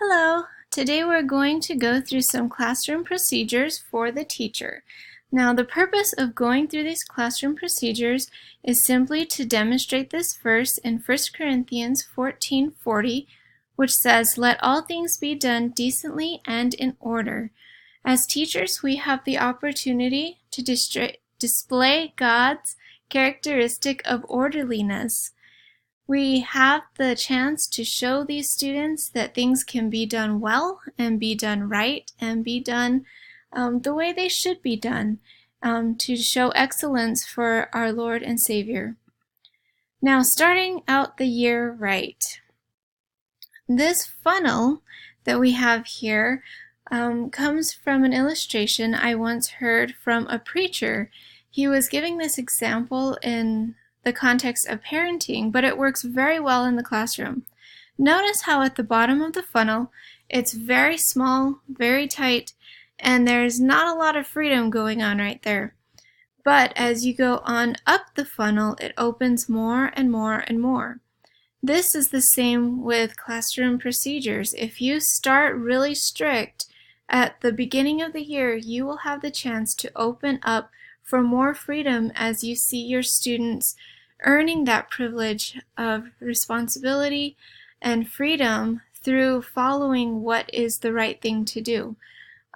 Hello, today we're going to go through some classroom procedures for the teacher. Now, the purpose of going through these classroom procedures is simply to demonstrate this verse in 1 Corinthians 14:40, which says, "Let all things be done decently and in order." As teachers, we have the opportunity to display God's characteristic of orderliness. We have the chance to show these students that things can be done well and be done right and be done the way they should be done, to show excellence for our Lord and Savior. Now, starting out the year right. This funnel that we have here comes from an illustration I once heard from a preacher. He was giving this example in the context of parenting, but it works very well in the classroom. Notice how at the bottom of the funnel, it's very small, very tight, and there's not a lot of freedom going on right there. But as you go on up the funnel, it opens more and more and more. This is the same with classroom procedures. If you start really strict at the beginning of the year, you will have the chance to open up for more freedom as you see your students earning that privilege of responsibility and freedom through following what is the right thing to do.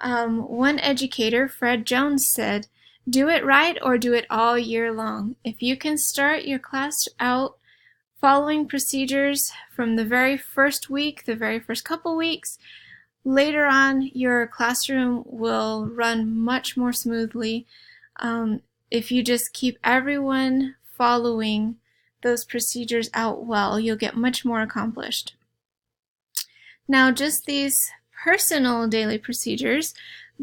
One educator, Fred Jones, said, "Do it right or do it all year long." If you can start your class out following procedures from the very first week, the very first couple weeks, later on your classroom will run much more smoothly if you just keep everyone following those procedures out well. You'll get much more accomplished. Now, just these personal daily procedures,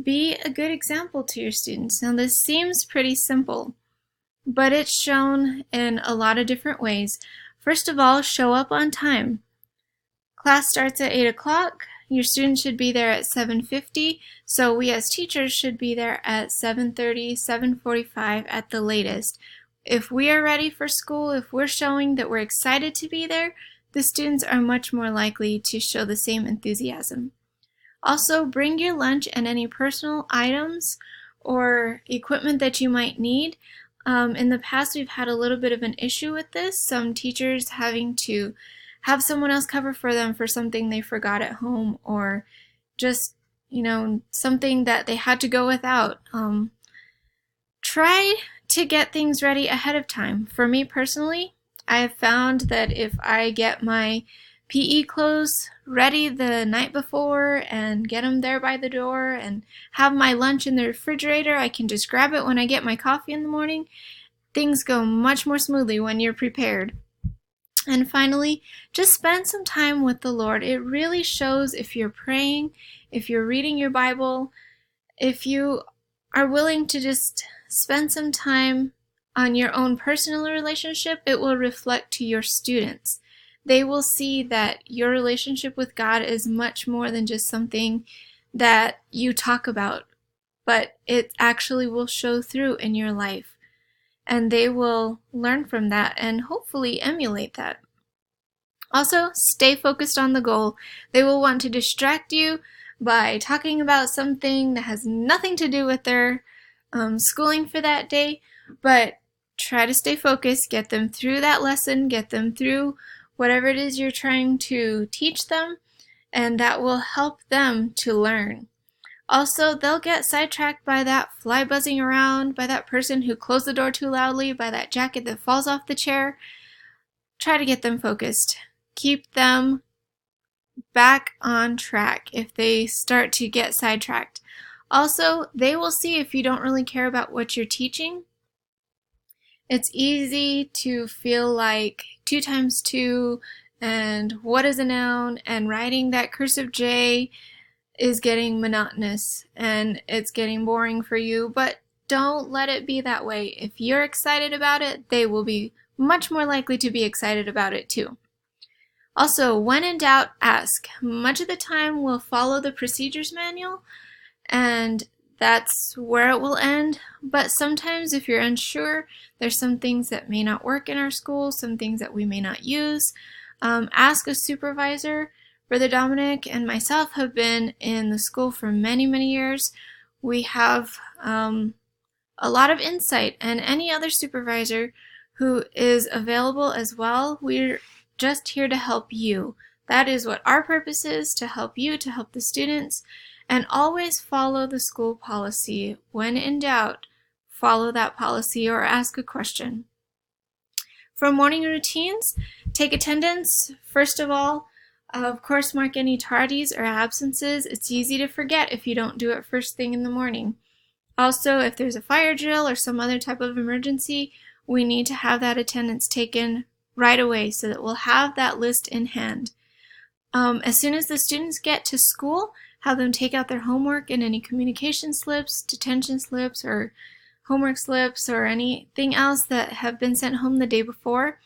be a good example to your students. Now, this seems pretty simple, but it's shown in a lot of different ways. First of all, show up on time. Class starts at 8 o'clock. Your students should be there at 7:50, so we as teachers should be there at 7:30, 7:45 at the latest. If we are ready for school, if we're showing that we're excited to be there, the students are much more likely to show the same enthusiasm. Also, bring your lunch and any personal items or equipment that you might need. In the past, we've had a little bit of an issue with this, some teachers having to have someone else cover for them for something they forgot at home, or just, something that they had to go without. Try to get things ready ahead of time. For me personally, I have found that if I get my PE clothes ready the night before and get them there by the door and have my lunch in the refrigerator, I can just grab it when I get my coffee in the morning. Things go much more smoothly when you're prepared. And finally, just spend some time with the Lord. It really shows if you're praying, if you're reading your Bible, if you are willing to just spend some time on your own personal relationship, it will reflect to your students. They will see that your relationship with God is much more than just something that you talk about, but it actually will show through in your life. And they will learn from that and hopefully emulate that. Also, stay focused on the goal. They will want to distract you by talking about something that has nothing to do with their schooling for that day, but try to stay focused, get them through that lesson, get them through whatever it is you're trying to teach them, and that will help them to learn. Also, they'll get sidetracked by that fly buzzing around, by that person who closed the door too loudly, by that jacket that falls off the chair. Try to get them focused. Keep them back on track if they start to get sidetracked. Also, they will see if you don't really care about what you're teaching. It's easy to feel like 2 times 2 and what is a noun, and writing that cursive J is getting monotonous and it's getting boring for you, but don't let it be that way. If you're excited about it, they will be much more likely to be excited about it too. Also, when in doubt, ask. Much of the time we'll follow the procedures manual and that's where it will end, but sometimes if you're unsure, there's some things that may not work in our school, some things that we may not use. Ask a supervisor. Brother Dominic and myself have been in the school for many, many years. We have a lot of insight, and any other supervisor who is available as well, we're just here to help you. That is what our purpose is, to help you, to help the students, and always follow the school policy. When in doubt, follow that policy or ask a question. For morning routines, take attendance. First of all, of course, mark any tardies or absences. It's easy to forget if you don't do it first thing in the morning. Also, if there's a fire drill or some other type of emergency, we need to have that attendance taken right away so that we'll have that list in hand. As soon as the students get to school, have them take out their homework and any communication slips, detention slips, or homework slips, or anything else that have been sent home the day before.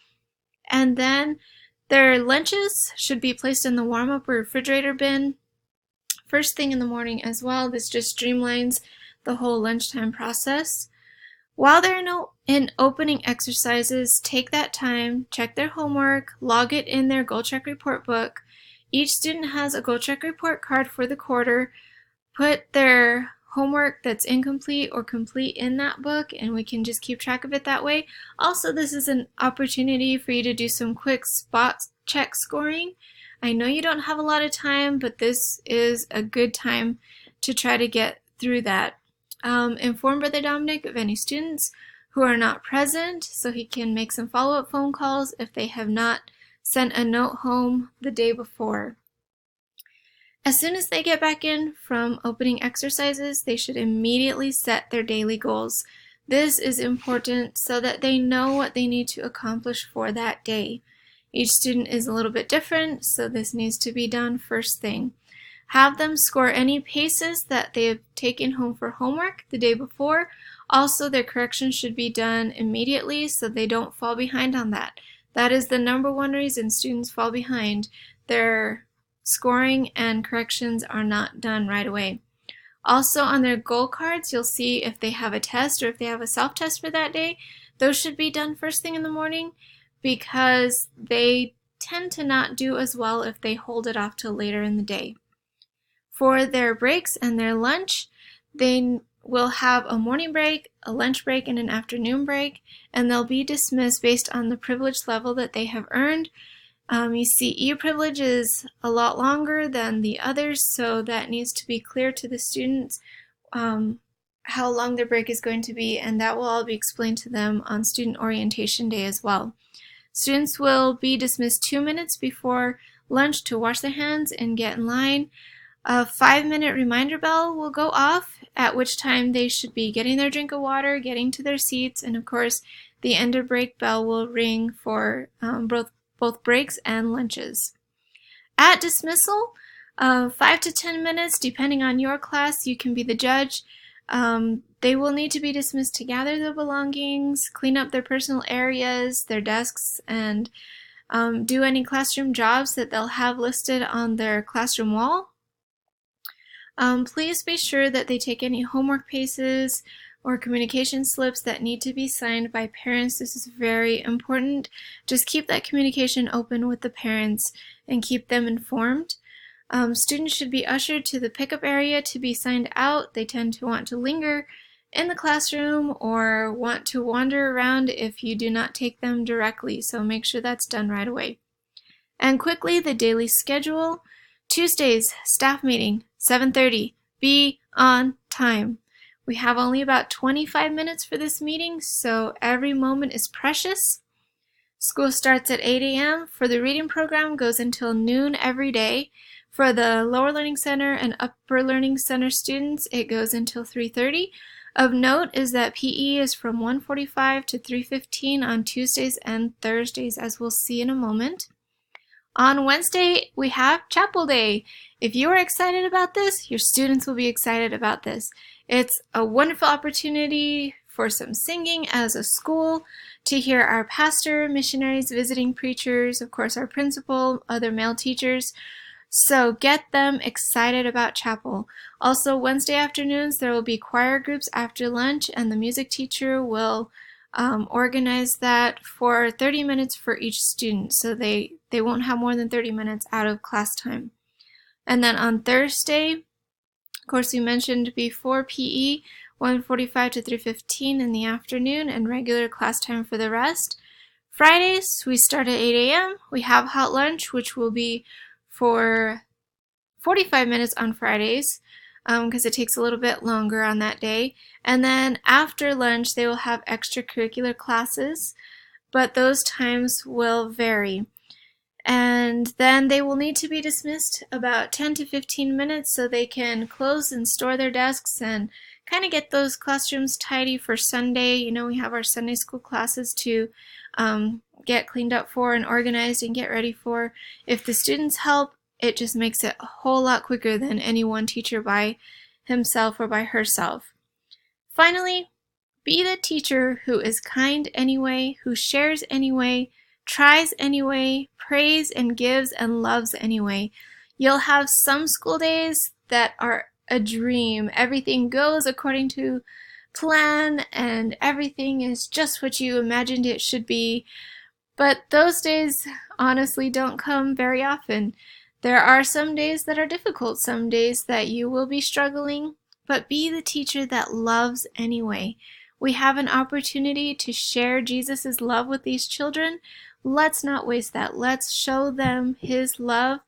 And then their lunches should be placed in the warm-up or refrigerator bin first thing in the morning as well. This just streamlines the whole lunchtime process. While they're in opening exercises, take that time, check their homework, log it in their Goal Check Report book. Each student has a Goal Check Report card for the quarter. Put their homework that's incomplete or complete in that book, and we can just keep track of it that way. Also, this is an opportunity for you to do some quick spot check scoring. I know you don't have a lot of time, but this is a good time to try to get through that. Inform Brother Dominic of any students who are not present so he can make some follow-up phone calls if they have not sent a note home the day before. As soon as they get back in from opening exercises, they should immediately set their daily goals. This is important so that they know what they need to accomplish for that day. Each student is a little bit different, so this needs to be done first thing. Have them score any paces that they have taken home for homework the day before. Also, their corrections should be done immediately so they don't fall behind on that. That is the number one reason students fall behind. Their scoring and corrections are not done right away. Also, on their goal cards, you'll see if they have a test or if they have a self-test for that day. Those should be done first thing in the morning because they tend to not do as well if they hold it off till later in the day. For their breaks and their lunch, they will have a morning break, a lunch break, and an afternoon break, and they'll be dismissed based on the privilege level that they have earned. You see, E-privilege is a lot longer than the others, so that needs to be clear to the students how long their break is going to be, and that will all be explained to them on student orientation day as well. Students will be dismissed 2 minutes before lunch to wash their hands and get in line. A 5-minute reminder bell will go off, at which time they should be getting their drink of water, getting to their seats, and of course the end of break bell will ring for both breaks and lunches. At dismissal, 5 to 10 minutes, depending on your class, you can be the judge. They will need to be dismissed to gather their belongings, clean up their personal areas, their desks, and do any classroom jobs that they'll have listed on their classroom wall. Please be sure that they take any homework paces or communication slips that need to be signed by parents. This is very important. Just keep that communication open with the parents and keep them informed. Students should be ushered to the pickup area to be signed out. They tend to want to linger in the classroom or want to wander around if you do not take them directly, so make sure that's done right away. And quickly, the daily schedule. Tuesdays, staff meeting, 7:30. Be on time. We have only about 25 minutes for this meeting, so every moment is precious. School starts at 8 a.m. For the reading program, goes until noon every day. For the Lower Learning Center and Upper Learning Center students, it goes until 3:30. Of note is that PE is from 1:45 to 3:15 on Tuesdays and Thursdays, as we'll see in a moment. On Wednesday, we have Chapel Day. If you are excited about this, your students will be excited about this. It's a wonderful opportunity for some singing as a school, to hear our pastor, missionaries, visiting preachers, of course our principal, other male teachers. So get them excited about chapel. Also, Wednesday afternoons, there will be choir groups after lunch, and the music teacher will organize that for 30 minutes for each student, so they won't have more than 30 minutes out of class time. And then on Thursday, of course, we mentioned before PE, 1:45 to 3:15 in the afternoon, and regular class time for the rest. Fridays, we start at 8 a.m. We have hot lunch, which will be for 45 minutes on Fridays, because it takes a little bit longer on that day. And then after lunch, they will have extracurricular classes, but those times will vary. And then they will need to be dismissed about 10 to 15 minutes so they can close and store their desks and kind of get those classrooms tidy for Sunday. You know, we have our Sunday school classes to get cleaned up for and organized and get ready for. If the students help, it just makes it a whole lot quicker than any one teacher by himself or by herself. Finally, be the teacher who is kind anyway, who shares anyway, tries anyway, prays and gives and loves anyway. You'll have some school days that are a dream. Everything goes according to plan and everything is just what you imagined it should be. But those days honestly don't come very often. There are some days that are difficult, some days that you will be struggling, but be the teacher that loves anyway. We have an opportunity to share Jesus' love with these children. Let's not waste that. Let's show them his love,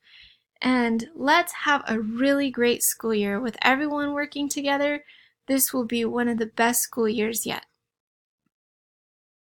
and let's have a really great school year with everyone working together. This will be one of the best school years yet.